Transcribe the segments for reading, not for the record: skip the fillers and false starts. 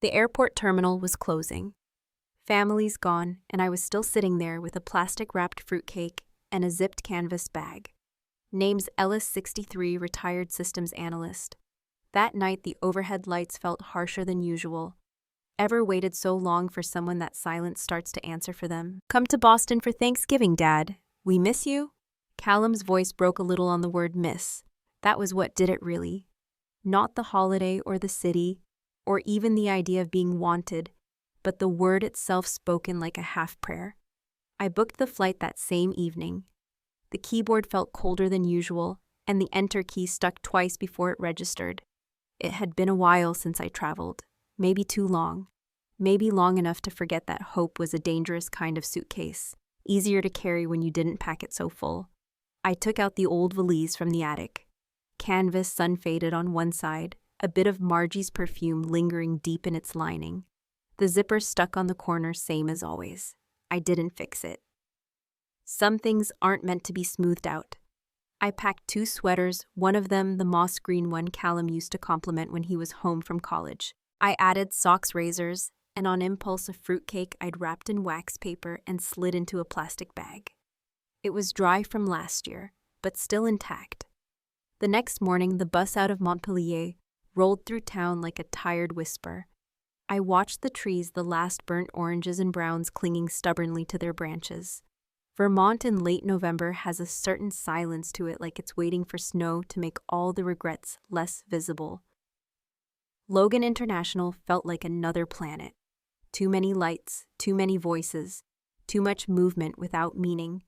The airport terminal was closing. Families gone, and I was still sitting there with a plastic-wrapped fruitcake and a zipped canvas bag. Name's Ellis, 63, retired systems analyst. That night, the overhead lights felt harsher than usual. Ever waited so long for someone that silence starts to answer for them? Come to Boston for Thanksgiving, Dad. We miss you? Callum's voice broke a little on the word miss. That was what did it really. Not the holiday or the city, or even the idea of being wanted, but the word itself spoken like a half-prayer. I booked the flight that same evening. The keyboard felt colder than usual, and the enter key stuck twice before it registered. It had been a while since I traveled. Maybe too long. Maybe long enough to forget that hope was a dangerous kind of suitcase, easier to carry when you didn't pack it so full. I took out the old valise from the attic. Canvas sun-faded on one side, a bit of Margie's perfume lingering deep in its lining. The zipper stuck on the corner, same as always. I didn't fix it. Some things aren't meant to be smoothed out. I packed 2 sweaters, one of them the moss green one Callum used to compliment when he was home from college. I added socks, razors, and on impulse a fruitcake I'd wrapped in wax paper and slid into a plastic bag. It was dry from last year, but still intact. The next morning, the bus out of Montpellier rolled through town like a tired whisper. I watched the trees, the last burnt oranges and browns clinging stubbornly to their branches. Vermont in late November has a certain silence to it, like it's waiting for snow to make all the regrets less visible. Logan International felt like another planet. Too many lights, too many voices, too much movement without meaning.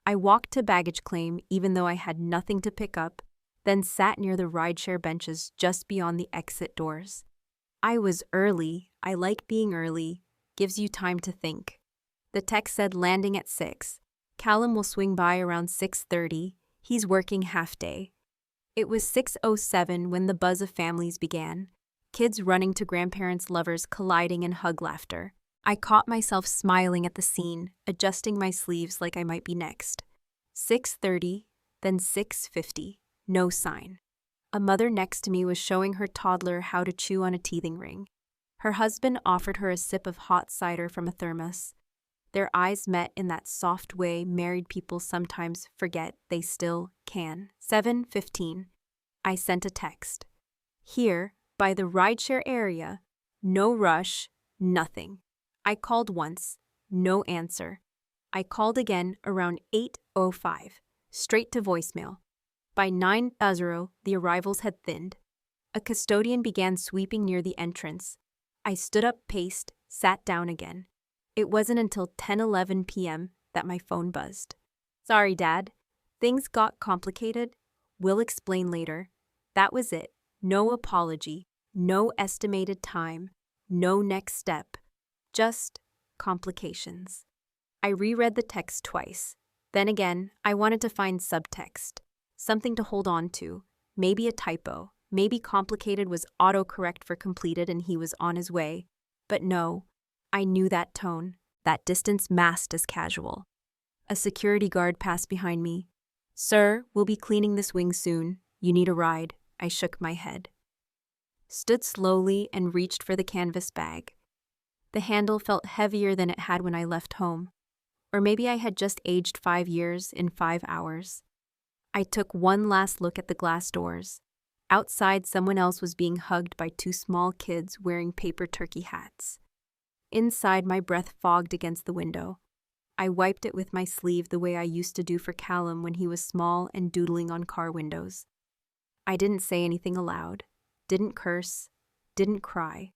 I walked to baggage claim even though I had nothing to pick up, then sat near the rideshare benches just beyond the exit doors. I was early. I like being early. Gives you time to think. The text said landing at 6. Callum will swing by around 6:30. He's working half day. It was 6:07 when the buzz of families began. Kids running to grandparents' lovers colliding in hug laughter. I caught myself smiling at the scene, adjusting my sleeves like I might be next. 6:30, then 6:50. No sign. A mother next to me was showing her toddler how to chew on a teething ring. Her husband offered her a sip of hot cider from a thermos. Their eyes met in that soft way married people sometimes forget they still can. 7:15. I sent a text. Here, by the rideshare area, no rush, nothing. I called once, no answer. I called again around 8:05, straight to voicemail. By 9:00, the arrivals had thinned. A custodian began sweeping near the entrance. I stood up, paced, sat down again. It wasn't until 10:11 p.m. that my phone buzzed. Sorry, Dad. Things got complicated. We'll explain later. That was it. No apology. No estimated time. No next step. Just complications. I reread the text twice. Then again, I wanted to find subtext. Something to hold on to. Maybe a typo. Maybe complicated was autocorrect for completed and he was on his way. But no, I knew that tone, that distance masked as casual. A security guard passed behind me. Sir, we'll be cleaning this wing soon. You need a ride. I shook my head. Stood slowly and reached for the canvas bag. The handle felt heavier than it had when I left home. Or maybe I had just aged 5 years in 5 hours. I took one last look at the glass doors. Outside, someone else was being hugged by 2 small kids wearing paper turkey hats. Inside, my breath fogged against the window. I wiped it with my sleeve the way I used to do for Callum when he was small and doodling on car windows. I didn't say anything aloud, didn't curse, didn't cry.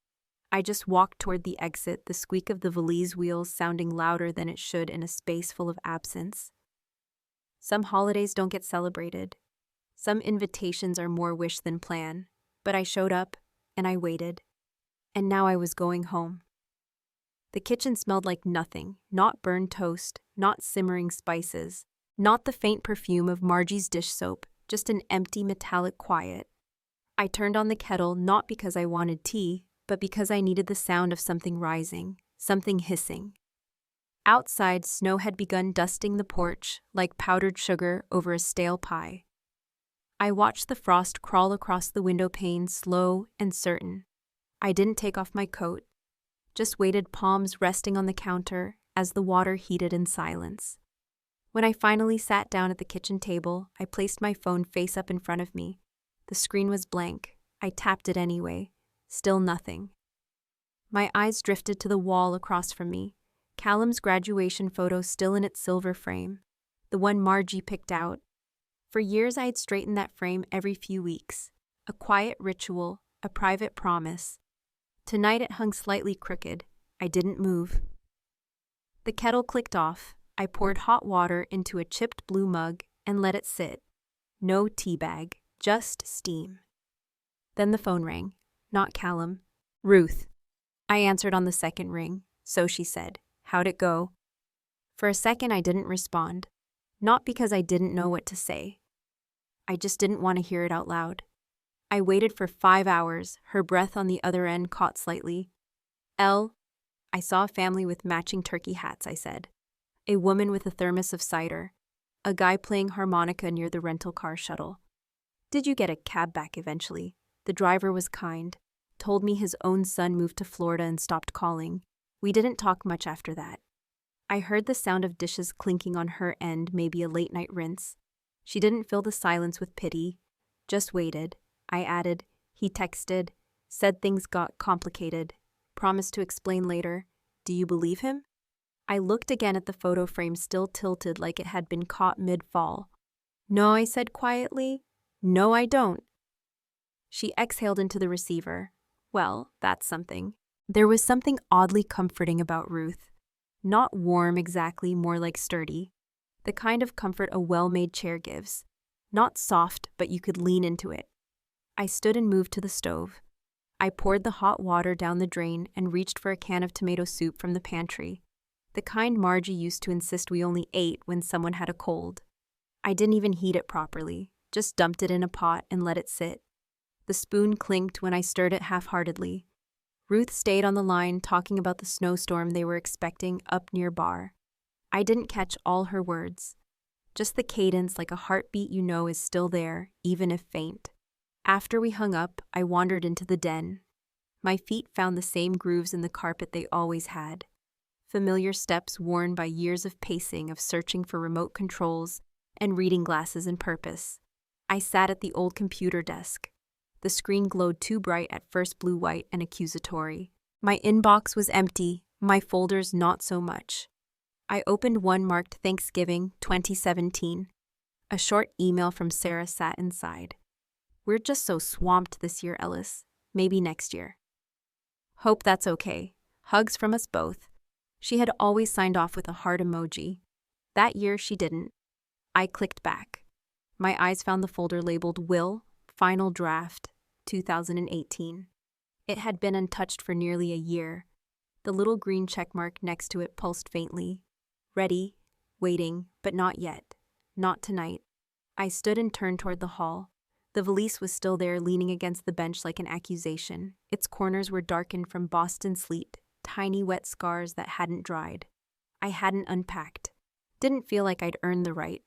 I just walked toward the exit, the squeak of the valise wheels sounding louder than it should in a space full of absence. Some holidays don't get celebrated. Some invitations are more wish than plan. But I showed up, and I waited. And now I was going home. The kitchen smelled like nothing, not burned toast, not simmering spices, not the faint perfume of Margie's dish soap, just an empty metallic quiet. I turned on the kettle not because I wanted tea, but because I needed the sound of something rising, something hissing. Outside, snow had begun dusting the porch like powdered sugar over a stale pie. I watched the frost crawl across the window pane, slow and certain. I didn't take off my coat, just waited, palms resting on the counter as the water heated in silence. When I finally sat down at the kitchen table, I placed my phone face up in front of me. The screen was blank. I tapped it anyway. Still nothing. My eyes drifted to the wall across from me. Callum's graduation photo still in its silver frame, the one Margie picked out. For years I had straightened that frame every few weeks. A quiet ritual, a private promise. Tonight it hung slightly crooked. I didn't move. The kettle clicked off. I poured hot water into a chipped blue mug and let it sit. No tea bag, just steam. Then the phone rang. Not Callum. Ruth. I answered on the second ring. So she said, "How'd it go?" For a second I didn't respond. Not because I didn't know what to say. I just didn't want to hear it out loud. I waited for 5 hours, her breath on the other end caught slightly. I saw a family with matching turkey hats, I said. A woman with a thermos of cider. A guy playing harmonica near the rental car shuttle. Did you get a cab back eventually? The driver was kind. Told me his own son moved to Florida and stopped calling. We didn't talk much after that. I heard the sound of dishes clinking on her end, maybe a late-night rinse. She didn't fill the silence with pity. Just waited. I added, he texted, said things got complicated. Promised to explain later. Do you believe him? I looked again at the photo frame still tilted like it had been caught mid-fall. No, I said quietly. No, I don't. She exhaled into the receiver. Well, that's something. There was something oddly comforting about Ruth. Not warm exactly, more like sturdy. The kind of comfort a well-made chair gives. Not soft, but you could lean into it. I stood and moved to the stove. I poured the hot water down the drain and reached for a can of tomato soup from the pantry. The kind Margie used to insist we only ate when someone had a cold. I didn't even heat it properly, just dumped it in a pot and let it sit. The spoon clinked when I stirred it half-heartedly. Ruth stayed on the line talking about the snowstorm they were expecting up near Bar. I didn't catch all her words. Just the cadence, like a heartbeat you know is still there, even if faint. After we hung up, I wandered into the den. My feet found the same grooves in the carpet they always had. Familiar steps worn by years of pacing, of searching for remote controls and reading glasses and purpose. I sat at the old computer desk. The screen glowed too bright at first, blue-white and accusatory. My inbox was empty, my folders not so much. I opened one marked Thanksgiving 2017. A short email from Sarah sat inside. We're just so swamped this year, Ellis. Maybe next year. Hope that's okay. Hugs from us both. She had always signed off with a heart emoji. That year she didn't. I clicked back. My eyes found the folder labeled Will, Final Draft, 2018. It had been untouched for nearly a year. The little green checkmark next to it pulsed faintly. Ready, waiting, but not yet. Not tonight. I stood and turned toward the hall. The valise was still there, leaning against the bench like an accusation. Its corners were darkened from Boston sleet, tiny wet scars that hadn't dried. I hadn't unpacked. Didn't feel like I'd earned the right.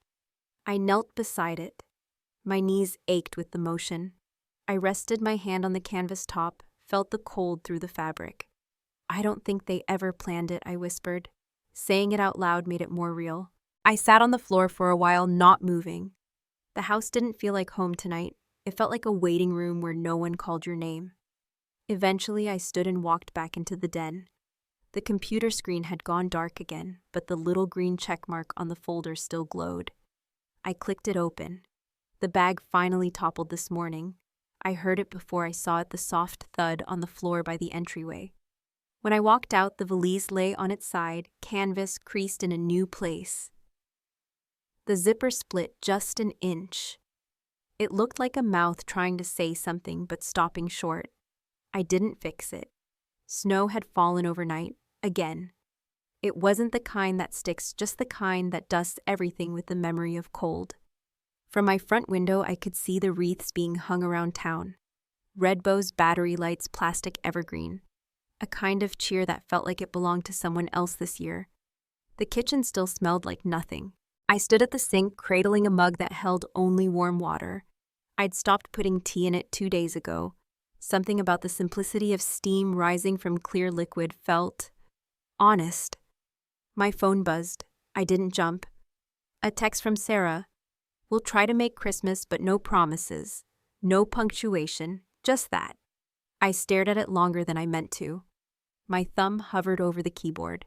I knelt beside it. My knees ached with the motion. I rested my hand on the canvas top, felt the cold through the fabric. I don't think they ever planned it, I whispered. Saying it out loud made it more real. I sat on the floor for a while, not moving. The house didn't feel like home tonight. It felt like a waiting room where no one called your name. Eventually, I stood and walked back into the den. The computer screen had gone dark again, but the little green checkmark on the folder still glowed. I clicked it open. The bag finally toppled this morning. I heard it before I saw it, the soft thud on the floor by the entryway. When I walked out, the valise lay on its side, canvas creased in a new place. The zipper split just an inch. It looked like a mouth trying to say something but stopping short. I didn't fix it. Snow had fallen overnight, again. It wasn't the kind that sticks, just the kind that dusts everything with the memory of cold. From my front window, I could see the wreaths being hung around town. Red bows, battery lights, plastic evergreen. A kind of cheer that felt like it belonged to someone else this year. The kitchen still smelled like nothing. I stood at the sink, cradling a mug that held only warm water. I'd stopped putting tea in it 2 days ago. Something about the simplicity of steam rising from clear liquid felt honest. My phone buzzed. I didn't jump. A text from Sarah. We'll try to make Christmas, but no promises. No punctuation, just that. I stared at it longer than I meant to. My thumb hovered over the keyboard.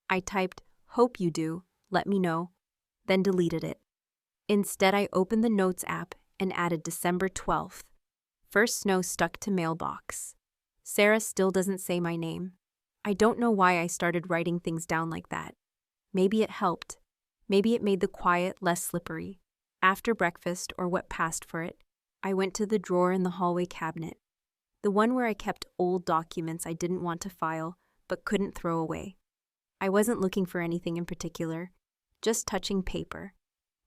I typed, "Hope you do, let me know," then deleted it. Instead, I opened the Notes app and added December 12th. First snow stuck to mailbox. Sarah still doesn't say my name. I don't know why I started writing things down like that. Maybe it helped. Maybe it made the quiet less slippery. After breakfast, or what passed for it, I went to the drawer in the hallway cabinet. The one where I kept old documents I didn't want to file, but couldn't throw away. I wasn't looking for anything in particular, just touching paper.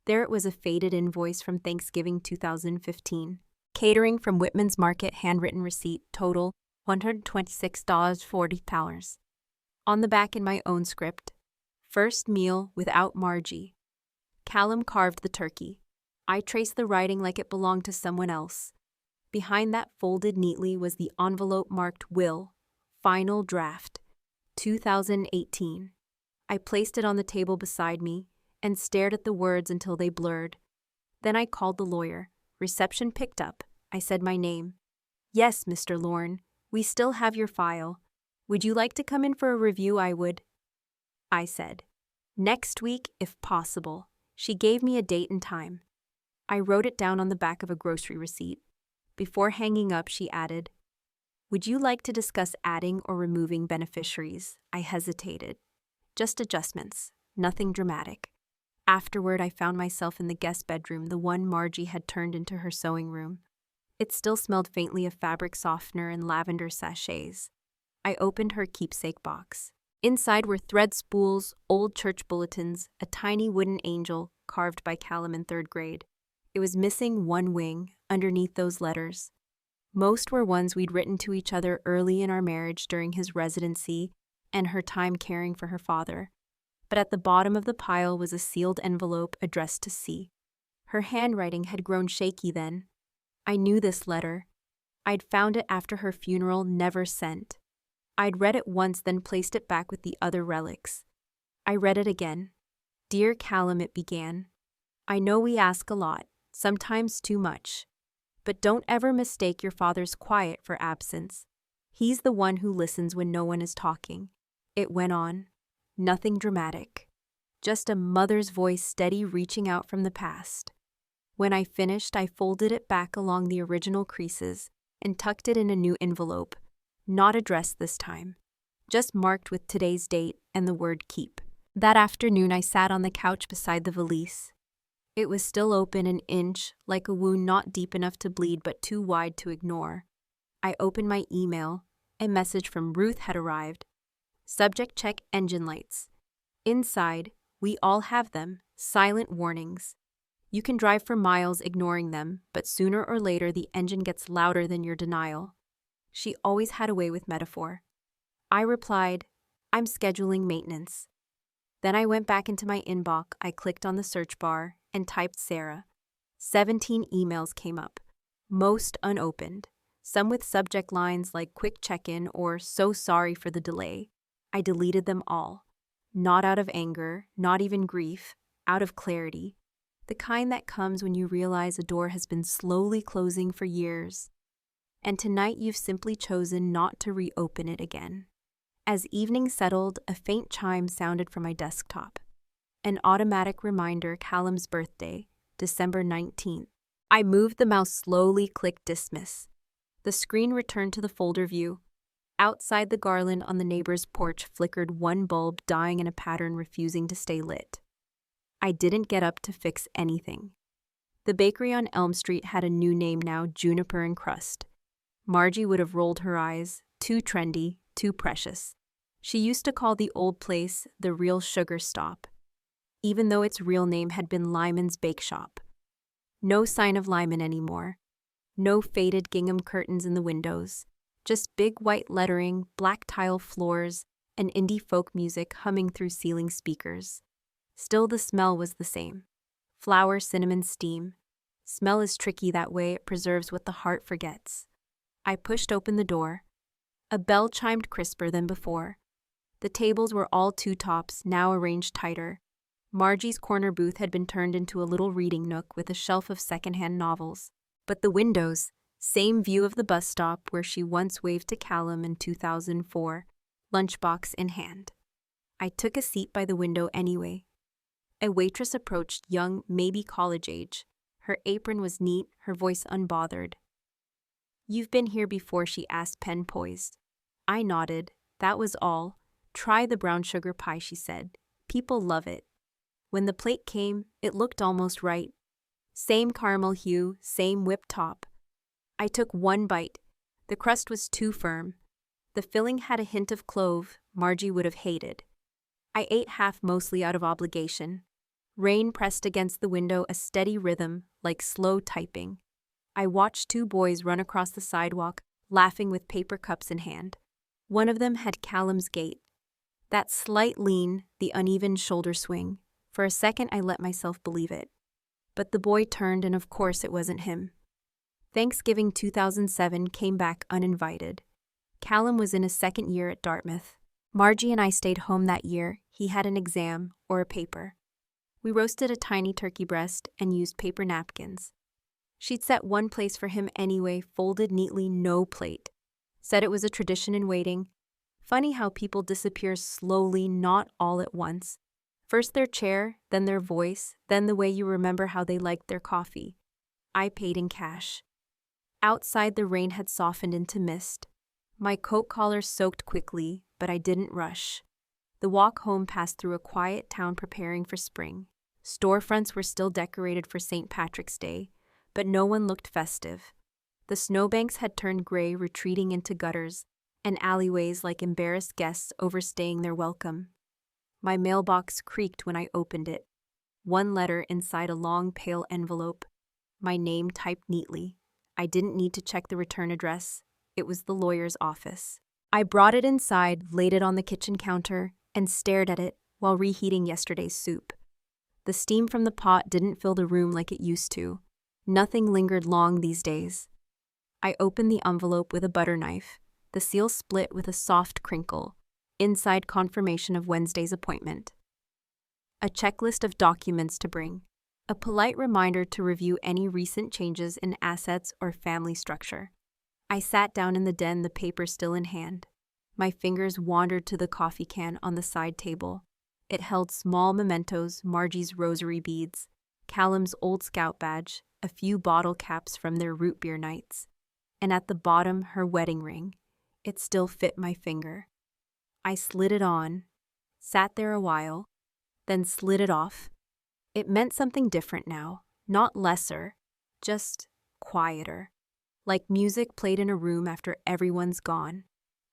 There it was, a faded invoice from Thanksgiving 2015. Catering from Whitman's Market, handwritten receipt, total $126.40. On the back in my own script, first meal without Margie. Callum carved the turkey. I traced the writing like it belonged to someone else. Behind that, folded neatly, was the envelope marked Will, Final Draft, 2018. I placed it on the table beside me and stared at the words until they blurred. Then I called the lawyer. Reception picked up. I said my name. "Yes, Mr. Lorne, we still have your file. Would you like to come in for a review?" I said. "Next week, if possible." She gave me a date and time. I wrote it down on the back of a grocery receipt. Before hanging up, she added, "Would you like to discuss adding or removing beneficiaries?" I hesitated. Just adjustments, nothing dramatic. Afterward, I found myself in the guest bedroom, the one Margie had turned into her sewing room. It still smelled faintly of fabric softener and lavender sachets. I opened her keepsake box. Inside were thread spools, old church bulletins, a tiny wooden angel carved by Callum in 3rd grade. It was missing one wing underneath those letters. Most were ones we'd written to each other early in our marriage during his residency and her time caring for her father. But at the bottom of the pile was a sealed envelope addressed to C. Her handwriting had grown shaky then. I knew this letter. I'd found it after her funeral, never sent. I'd read it once, then placed it back with the other relics. I read it again. "Dear Callum," it began. "I know we ask a lot, sometimes too much. But don't ever mistake your father's quiet for absence. He's the one who listens when no one is talking." It went on. Nothing dramatic. Just a mother's voice, steady, reaching out from the past. When I finished, I folded it back along the original creases and tucked it in a new envelope, not addressed this time, just marked with today's date and the word keep. That afternoon, I sat on the couch beside the valise. It was still open an inch, like a wound not deep enough to bleed but too wide to ignore. I opened my email. A message from Ruth had arrived. Subject: check engine lights. Inside, "We all have them, silent warnings. You can drive for miles ignoring them, but sooner or later the engine gets louder than your denial." She always had a way with metaphor. I replied, "I'm scheduling maintenance." Then I went back into my inbox. I clicked on the search bar and typed Sarah. 17 emails came up, most unopened, some with subject lines like "quick check-in" or "so sorry for the delay." I deleted them all. Not out of anger, not even grief, out of clarity. The kind that comes when you realize a door has been slowly closing for years. And tonight you've simply chosen not to reopen it again. As evening settled, a faint chime sounded from my desktop. An automatic reminder: Callum's birthday, December 19th. I moved the mouse slowly, clicked dismiss. The screen returned to the folder view. Outside, the garland on the neighbor's porch flickered, one bulb dying in a pattern refusing to stay lit. I didn't get up to fix anything. The bakery on Elm Street had a new name now: Juniper and Crust. Margie would have rolled her eyes. Too trendy, too precious. She used to call the old place the Real Sugar Stop, even though its real name had been Lyman's Bake Shop. No sign of Lyman anymore. No faded gingham curtains in the windows. Just big white lettering, black tile floors, and indie folk music humming through ceiling speakers. Still, the smell was the same. Flour, cinnamon, steam. Smell is tricky that way, it preserves what the heart forgets. I pushed open the door. A bell chimed crisper than before. The tables were all two-tops, now arranged tighter. Margie's corner booth had been turned into a little reading nook with a shelf of secondhand novels. But the windows, same view of the bus stop where she once waved to Callum in 2004, lunchbox in hand. I took a seat by the window anyway. A waitress approached, young, maybe college age. Her apron was neat, her voice unbothered. "You've been here before," she asked, pen poised. I nodded. That was all. "Try the brown sugar pie," she said. "People love it." When the plate came, it looked almost right. Same caramel hue, same whipped top. I took one bite. The crust was too firm. The filling had a hint of clove Margie would have hated. I ate half mostly out of obligation. Rain pressed against the window, a steady rhythm, like slow typing. I watched two boys run across the sidewalk, laughing with paper cups in hand. One of them had Callum's gait. That slight lean, the uneven shoulder swing. For a second I let myself believe it. But the boy turned and of course it wasn't him. Thanksgiving 2007 came back uninvited. Callum was in his second year at Dartmouth. Margie and I stayed home that year. He had an exam or a paper. We roasted a tiny turkey breast and used paper napkins. She'd set one place for him anyway, folded neatly, no plate. Said it was a tradition in waiting. Funny how people disappear slowly, not all at once. First their chair, then their voice, then the way you remember how they liked their coffee. I paid in cash. Outside the rain had softened into mist. My coat collar soaked quickly, but I didn't rush. The walk home passed through a quiet town preparing for spring. Storefronts were still decorated for St. Patrick's Day, but no one looked festive. The snowbanks had turned gray, retreating into gutters, and alleyways like embarrassed guests overstaying their welcome. My mailbox creaked when I opened it. One letter inside a long, pale envelope. My name typed neatly. I didn't need to check the return address. It was the lawyer's office. I brought it inside, laid it on the kitchen counter, and stared at it while reheating yesterday's soup. The steam from the pot didn't fill the room like it used to. Nothing lingered long these days. I opened the envelope with a butter knife. The seal split with a soft crinkle. Inside, confirmation of Wednesday's appointment. A checklist of documents to bring. A polite reminder to review any recent changes in assets or family structure. I sat down in the den, the paper still in hand. My fingers wandered to the coffee can on the side table. It held small mementos, Margie's rosary beads, Callum's old scout badge, a few bottle caps from their root beer nights. And at the bottom, her wedding ring. It still fit my finger. I slid it on, sat there a while, then slid it off. It meant something different now, not lesser, just quieter, like music played in a room after everyone's gone.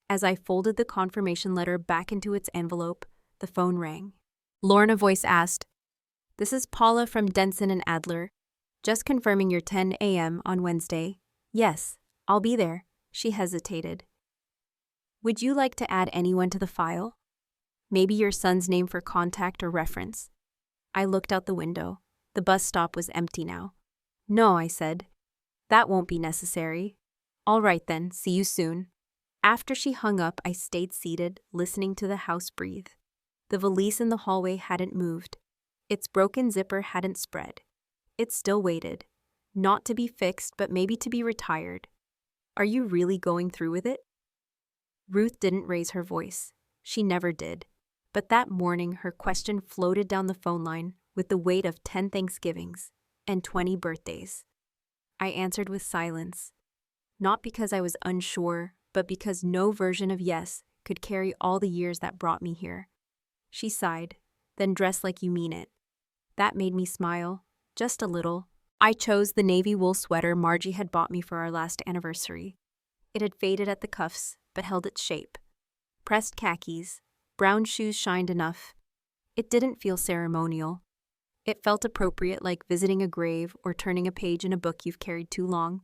As I folded the confirmation letter back into its envelope, the phone rang. Lorna voice asked, "This is Paula from Denson and Adler. Just confirming your 10 a.m. on Wednesday." "Yes, I'll be there." She hesitated. "Would you like to add anyone to the file? Maybe your son's name for contact or reference?" I looked out the window. The bus stop was empty now. "No," I said. "That won't be necessary." "All right then, see you soon." After she hung up, I stayed seated, listening to the house breathe. The valise in the hallway hadn't moved. Its broken zipper hadn't spread. It still waited. Not to be fixed, but maybe to be retired. "Are you really going through with it?" Ruth didn't raise her voice. She never did. But that morning, her question floated down the phone line with the weight of 10 Thanksgivings and 20 birthdays. I answered with silence. Not because I was unsure, but because no version of yes could carry all the years that brought me here. She sighed, "Then dress like you mean it." That made me smile, just a little. I chose the navy wool sweater Margie had bought me for our last anniversary. It had faded at the cuffs, but held its shape. Pressed khakis, brown shoes shined enough. It didn't feel ceremonial. It felt appropriate, like visiting a grave or turning a page in a book you've carried too long.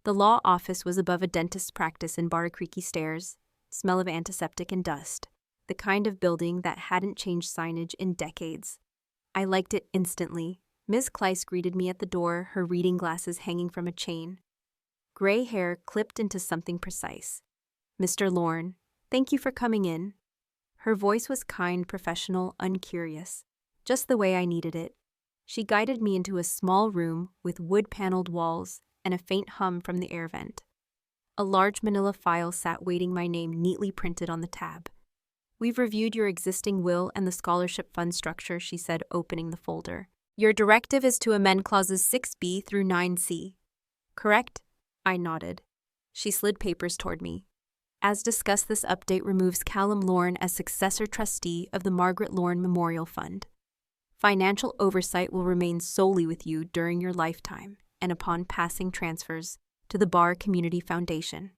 The law office was above a dentist's practice in bar creaky stairs, smell of antiseptic and dust, the kind of building that hadn't changed signage in decades. I liked it instantly. Ms. Kleiss greeted me at the door, her reading glasses hanging from a chain. gray hair clipped into something precise. "Mr. Lorne, thank you for coming in." Her voice was kind, professional, uncurious, just the way I needed it. She guided me into a small room with wood-paneled walls and a faint hum from the air vent. A large manila file sat waiting, my name neatly printed on the tab. "We've reviewed your existing will and the scholarship fund structure," she said, opening the folder. "Your directive is to amend clauses 6B through 9C. Correct?" I nodded. She slid papers toward me. "As discussed, this update removes Callum Lorne as successor trustee of the Margaret Lorne Memorial Fund. Financial oversight will remain solely with you during your lifetime and upon passing transfers to the Barr Community Foundation."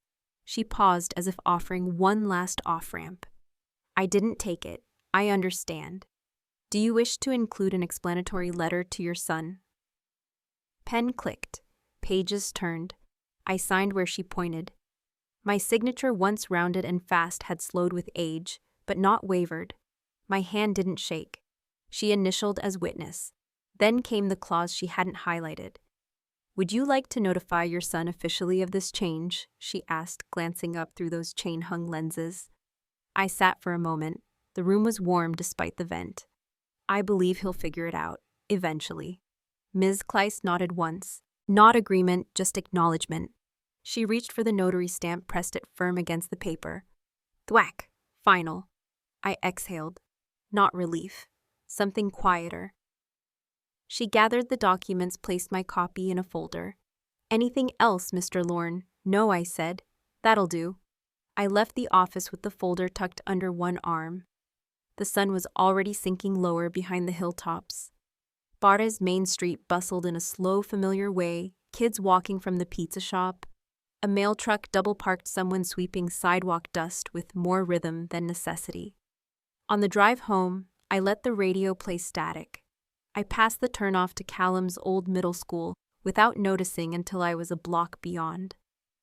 She paused as if offering one last off-ramp. I didn't take it. "I understand. Do you wish to include an explanatory letter to your son?" Pen clicked. Pages turned. I signed where she pointed. My signature, once rounded and fast, had slowed with age, but not wavered. My hand didn't shake. She initialed as witness. Then came the clause she hadn't highlighted. "Would you like to notify your son officially of this change?" she asked, glancing up through those chain-hung lenses. I sat for a moment. The room was warm despite the vent. "I believe he'll figure it out, eventually." Ms. Kleiss nodded once. Not agreement, just acknowledgement. She reached for the notary stamp, pressed it firm against the paper. Thwack! Final. I exhaled. Not relief. Something quieter. She gathered the documents, placed my copy in a folder. "Anything else, Mr. Lorne?" "No," I said. "That'll do." I left the office with the folder tucked under one arm. The sun was already sinking lower behind the hilltops. Barra's main street bustled in a slow, familiar way, kids walking from the pizza shop. A mail truck double-parked, someone sweeping sidewalk dust with more rhythm than necessity. On the drive home, I let the radio play static. I passed the turnoff to Callum's old middle school without noticing until I was a block beyond.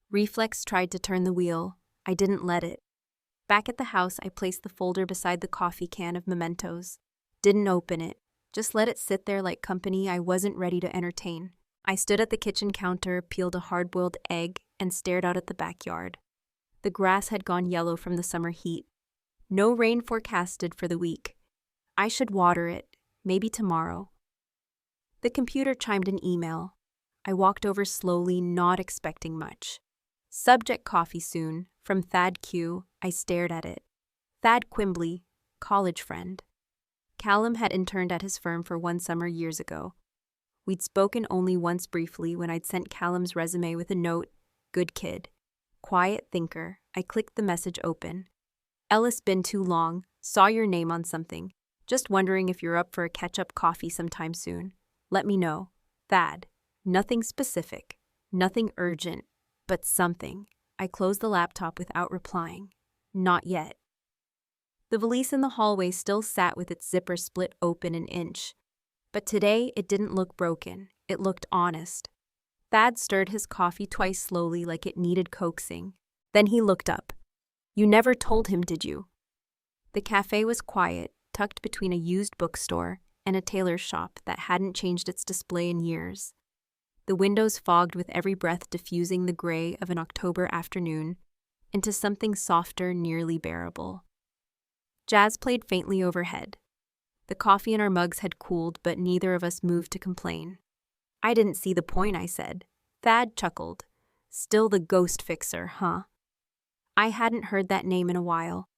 Reflex tried to turn the wheel. I didn't let it. Back at the house, I placed the folder beside the coffee can of mementos. Didn't open it. Just let it sit there like company I wasn't ready to entertain. I stood at the kitchen counter, peeled a hard-boiled egg, and stared out at the backyard. The grass had gone yellow from the summer heat. No rain forecasted for the week. I should water it, maybe tomorrow. The computer chimed an email. I walked over slowly, not expecting much. Subject: coffee soon, from Thad Q. I stared at it. Thad Quimbley, college friend. Callum had interned at his firm for one summer years ago. We'd spoken only once briefly when I'd sent Callum's resume with a note, "Good kid. Quiet thinker." I clicked the message open. "Ellis, been too long. Saw your name on something. Just wondering if you're up for a catch-up coffee sometime soon. Let me know. Thad." Nothing specific. Nothing urgent. But something. I closed the laptop without replying. Not yet. The valise in the hallway still sat with its zipper split open an inch. But today it didn't look broken. It looked honest. Thad stirred his coffee twice slowly, like it needed coaxing. Then he looked up. "You never told him, did you?" The cafe was quiet, tucked between a used bookstore and a tailor's shop that hadn't changed its display in years. The windows fogged, with every breath diffusing the gray of an October afternoon into something softer, nearly bearable. Jazz played faintly overhead. The coffee in our mugs had cooled, but neither of us moved to complain. "I didn't see the point," I said. Thad chuckled. "Still the ghost fixer, huh?" I hadn't heard that name in a while.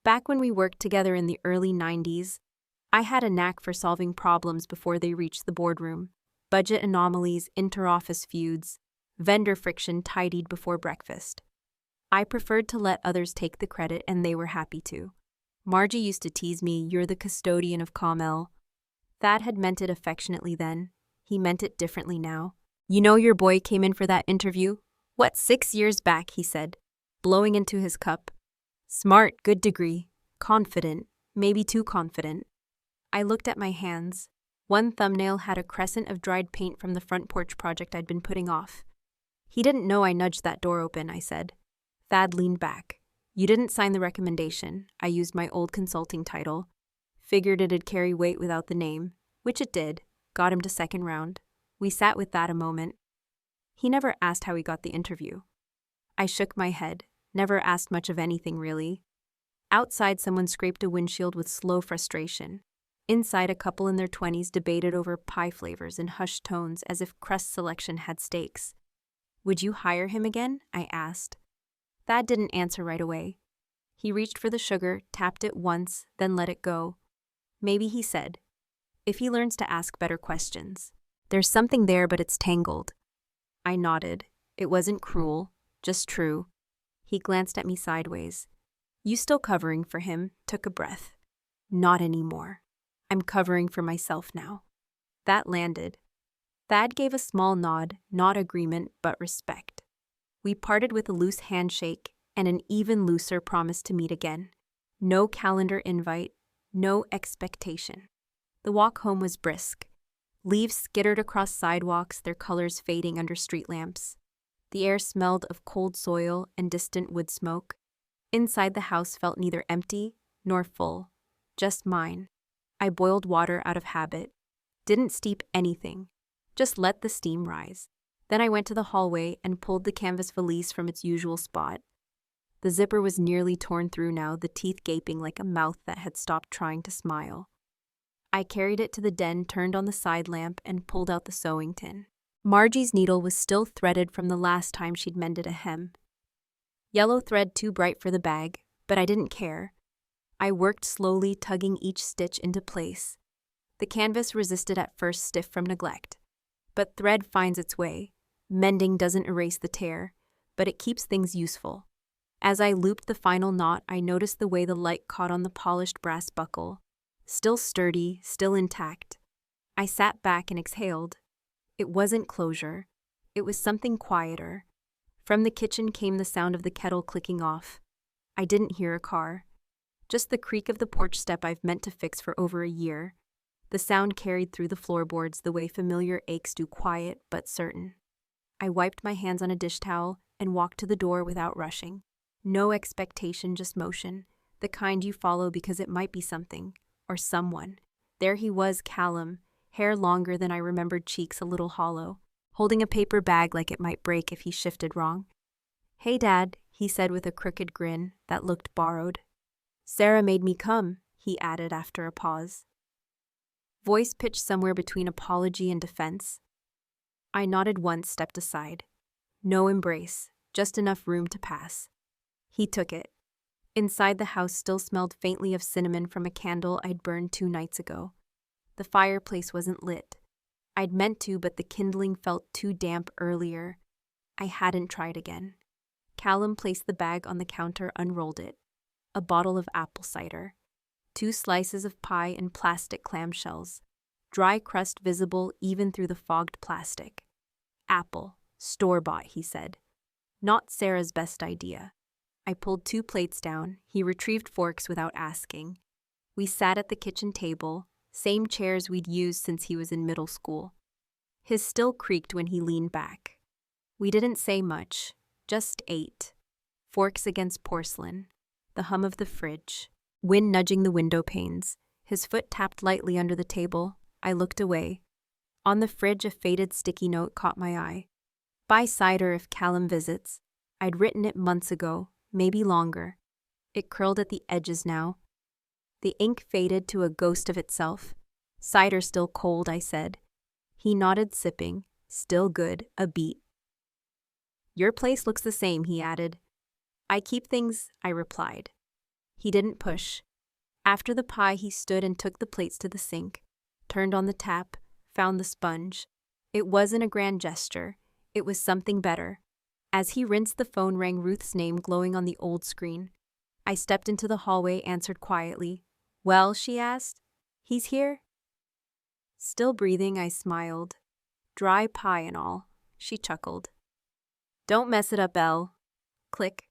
Back when we worked together in the early 90s, I had a knack for solving problems before they reached the boardroom. Budget anomalies, inter-office feuds, vendor friction tidied before breakfast. I preferred to let others take the credit, and they were happy to. Margie used to tease me, "You're the custodian of Commel." Thad had meant it affectionately then. He meant it differently now. "You know your boy came in for that interview?" "What, 6 years back?" he said, blowing into his cup. "Smart, good degree. Confident, maybe too confident." I looked at my hands. One thumbnail had a crescent of dried paint from the front porch project I'd been putting off. "He didn't know I nudged that door open," I said. Thad leaned back. "You didn't sign the recommendation." I used my old consulting title. Figured it'd carry weight without the name, which it did. Got him to second round. We sat with that a moment. He never asked how he got the interview. I shook my head, never asked much of anything really. Outside, someone scraped a windshield with slow frustration. Inside, a couple in their 20s debated over pie flavors in hushed tones as if crust selection had stakes. "Would you hire him again?" I asked. Thad didn't answer right away. He reached for the sugar, tapped it once, then let it go. "Maybe," he said, "if he learns to ask better questions. There's something there, but it's tangled." I nodded. It wasn't cruel, just true. He glanced at me sideways. "You still covering for him?" Took a breath. "Not anymore. I'm covering for myself now." That landed. Thad gave a small nod, not agreement, but respect. We parted with a loose handshake and an even looser promise to meet again. No calendar invite, no expectation. The walk home was brisk. Leaves skittered across sidewalks, their colors fading under street lamps. The air smelled of cold soil and distant wood smoke. Inside the house felt neither empty nor full, just mine. I boiled water out of habit. Didn't steep anything, just let the steam rise. Then I went to the hallway and pulled the canvas valise from its usual spot. The zipper was nearly torn through now, the teeth gaping like a mouth that had stopped trying to smile. I carried it to the den, turned on the side lamp, and pulled out the sewing tin. Margie's needle was still threaded from the last time she'd mended a hem. Yellow thread too bright for the bag, but I didn't care. I worked slowly, tugging each stitch into place. The canvas resisted at first, stiff from neglect. But thread finds its way. Mending doesn't erase the tear, but it keeps things useful. As I looped the final knot, I noticed the way the light caught on the polished brass buckle. Still sturdy, still intact. I sat back and exhaled. It wasn't closure. It was something quieter. From the kitchen came the sound of the kettle clicking off. I didn't hear a car. Just the creak of the porch step I've meant to fix for over a year. The sound carried through the floorboards the way familiar aches do, quiet but certain. I wiped my hands on a dish towel and walked to the door without rushing. No expectation, just motion, the kind you follow because it might be something, or someone. There he was, Callum, hair longer than I remembered, cheeks a little hollow, holding a paper bag like it might break if he shifted wrong. "Hey, Dad," he said with a crooked grin that looked borrowed. "Sarah made me come," he added after a pause. Voice pitched somewhere between apology and defense. I nodded once, stepped aside. No embrace, just enough room to pass. He took it. Inside, the house still smelled faintly of cinnamon from a candle I'd burned 2 nights ago. The fireplace wasn't lit. I'd meant to, but the kindling felt too damp earlier. I hadn't tried again. Callum placed the bag on the counter, unrolled it. A bottle of apple cider. 2 slices of pie in plastic clamshells. Dry crust visible even through the fogged plastic. "Apple. Store-bought," he said. Not Sarah's best idea. I pulled 2 plates down. He retrieved forks without asking. We sat at the kitchen table, same chairs we'd used since he was in middle school. His still creaked when he leaned back. We didn't say much, just ate. Forks against porcelain. The hum of the fridge. Wind nudging the window panes. His foot tapped lightly under the table. I looked away. On the fridge, a faded sticky note caught my eye. "Buy cider if Callum visits." I'd written it months ago, maybe longer. It curled at the edges now. The ink faded to a ghost of itself. "Cider still cold," I said. He nodded, sipping. "Still good, a beat." "Your place looks the same," he added. "I keep things," I replied. He didn't push. After the pie, he stood and took the plates to the sink, turned on the tap, found the sponge. It wasn't a grand gesture. It was something better. As he rinsed, the phone rang, Ruth's name glowing on the old screen. I stepped into the hallway, answered quietly. "Well?" she asked. "He's here?" Still breathing, I smiled. "Dry pie and all." She chuckled. "Don't mess it up, Elle." Click.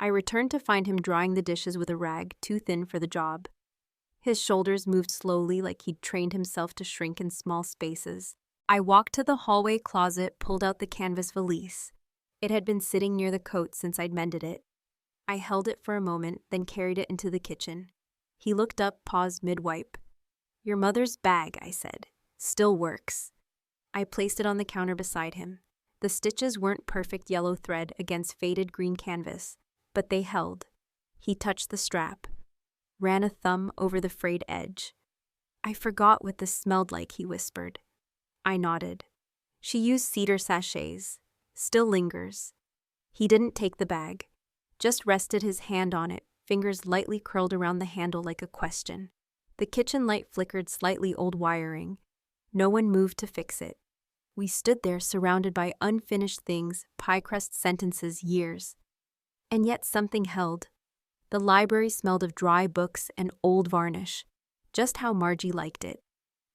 I returned to find him drying the dishes with a rag too thin for the job. His shoulders moved slowly, like he'd trained himself to shrink in small spaces. I walked to the hallway closet, pulled out the canvas valise. It had been sitting near the coat since I'd mended it. I held it for a moment, then carried it into the kitchen. He looked up, paused mid-wipe. "Your mother's bag," I said. "Still works." I placed it on the counter beside him. The stitches weren't perfect yellow thread against faded green canvas, but they held. He touched the strap, ran a thumb over the frayed edge. "I forgot what this smelled like," he whispered. I nodded. "She used cedar sachets. Still lingers." He didn't take the bag, just rested his hand on it, fingers lightly curled around the handle like a question. The kitchen light flickered slightly old wiring. No one moved to fix it. We stood there surrounded by unfinished things, pie crust sentences, years. And yet something held. The library smelled of dry books and old varnish, just how Margie liked it.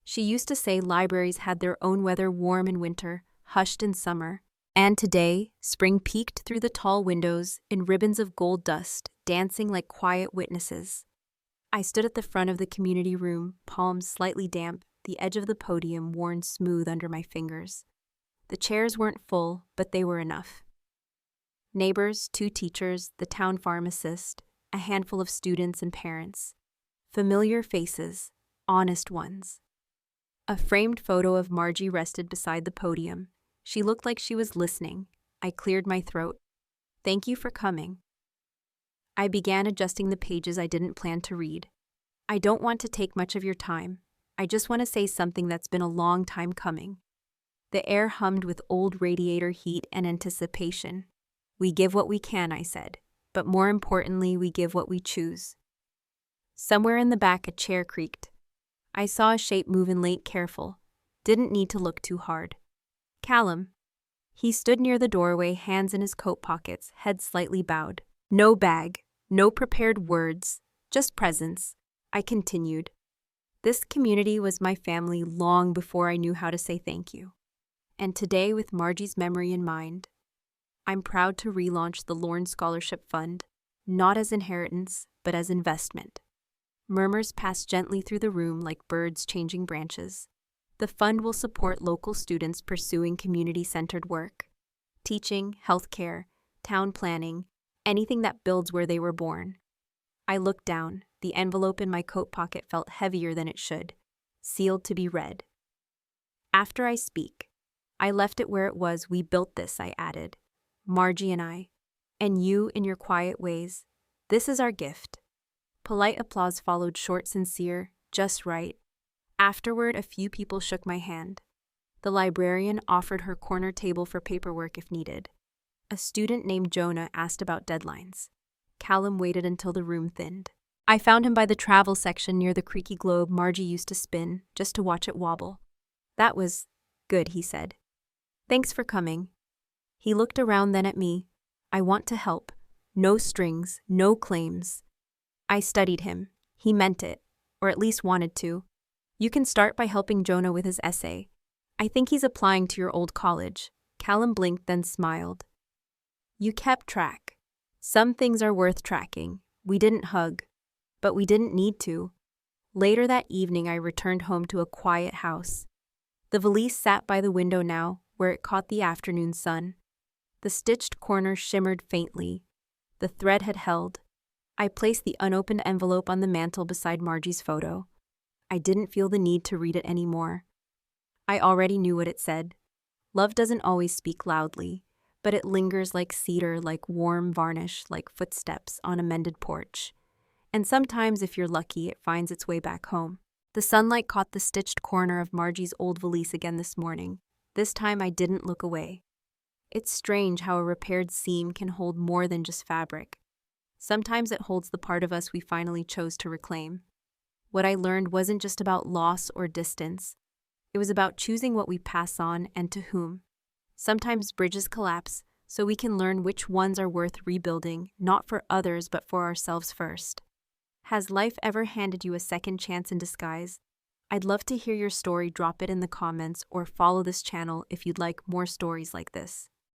She used to say libraries had their own weather, warm in winter, hushed in summer. And today, spring peeked through the tall windows in ribbons of gold dust, dancing like quiet witnesses. I stood at the front of the community room, palms slightly damp, the edge of the podium worn smooth under my fingers. The chairs weren't full, but they were enough. Neighbors, 2 teachers, the town pharmacist, a handful of students and parents. Familiar faces, honest ones. A framed photo of Margie rested beside the podium. She looked like she was listening. I cleared my throat. "Thank you for coming." I began adjusting the pages I didn't plan to read. "I don't want to take much of your time. I just want to say something that's been a long time coming." The air hummed with old radiator heat and anticipation. "We give what we can," I said, "but more importantly, we give what we choose." Somewhere in the back, a chair creaked. I saw a shape move in late, careful. Didn't need to look too hard. "Callum." He stood near the doorway, hands in his coat pockets, head slightly bowed. No bag, no prepared words, just presence. I continued. "This community was my family long before I knew how to say thank you. And today, with Margie's memory in mind, I'm proud to relaunch the Lorne Scholarship Fund, not as inheritance, but as investment." Murmurs passed gently through the room like birds changing branches. The fund will support local students pursuing community-centered work. Teaching, healthcare, town planning, anything that builds where they were born. I looked down. The envelope in my coat pocket felt heavier than it should, sealed to be read. "After I speak." I left it where it was. "We built this," I added. "Margie and I. And you in your quiet ways. This is our gift." Polite applause followed, short, sincere, just right. Afterward, a few people shook my hand. The librarian offered her corner table for paperwork if needed. A student named Jonah asked about deadlines. Callum waited until the room thinned. I found him by the travel section near the creaky globe Margie used to spin, just to watch it wobble. "That was good," he said. "Thanks for coming." He looked around, then at me. "I want to help. No strings, no claims." I studied him. He meant it, or at least wanted to. "You can start by helping Jonah with his essay. I think he's applying to your old college." Callum blinked, then smiled. "You kept track. Some things are worth tracking. We didn't hug, but we didn't need to." Later that evening, I returned home to a quiet house. The valise sat by the window now, where it caught the afternoon sun. The stitched corner shimmered faintly. The thread had held. I placed the unopened envelope on the mantel beside Margie's photo. I didn't feel the need to read it anymore. I already knew what it said. Love doesn't always speak loudly, but it lingers like cedar, like warm varnish, like footsteps on a mended porch. And sometimes, if you're lucky, it finds its way back home. The sunlight caught the stitched corner of Margie's old valise again this morning. This time I didn't look away. It's strange how a repaired seam can hold more than just fabric. Sometimes it holds the part of us we finally chose to reclaim. What I learned wasn't just about loss or distance. It was about choosing what we pass on and to whom. Sometimes bridges collapse, so we can learn which ones are worth rebuilding, not for others but for ourselves first. Has life ever handed you a second chance in disguise? I'd love to hear your story. Drop it in the comments or follow this channel if you'd like more stories like this.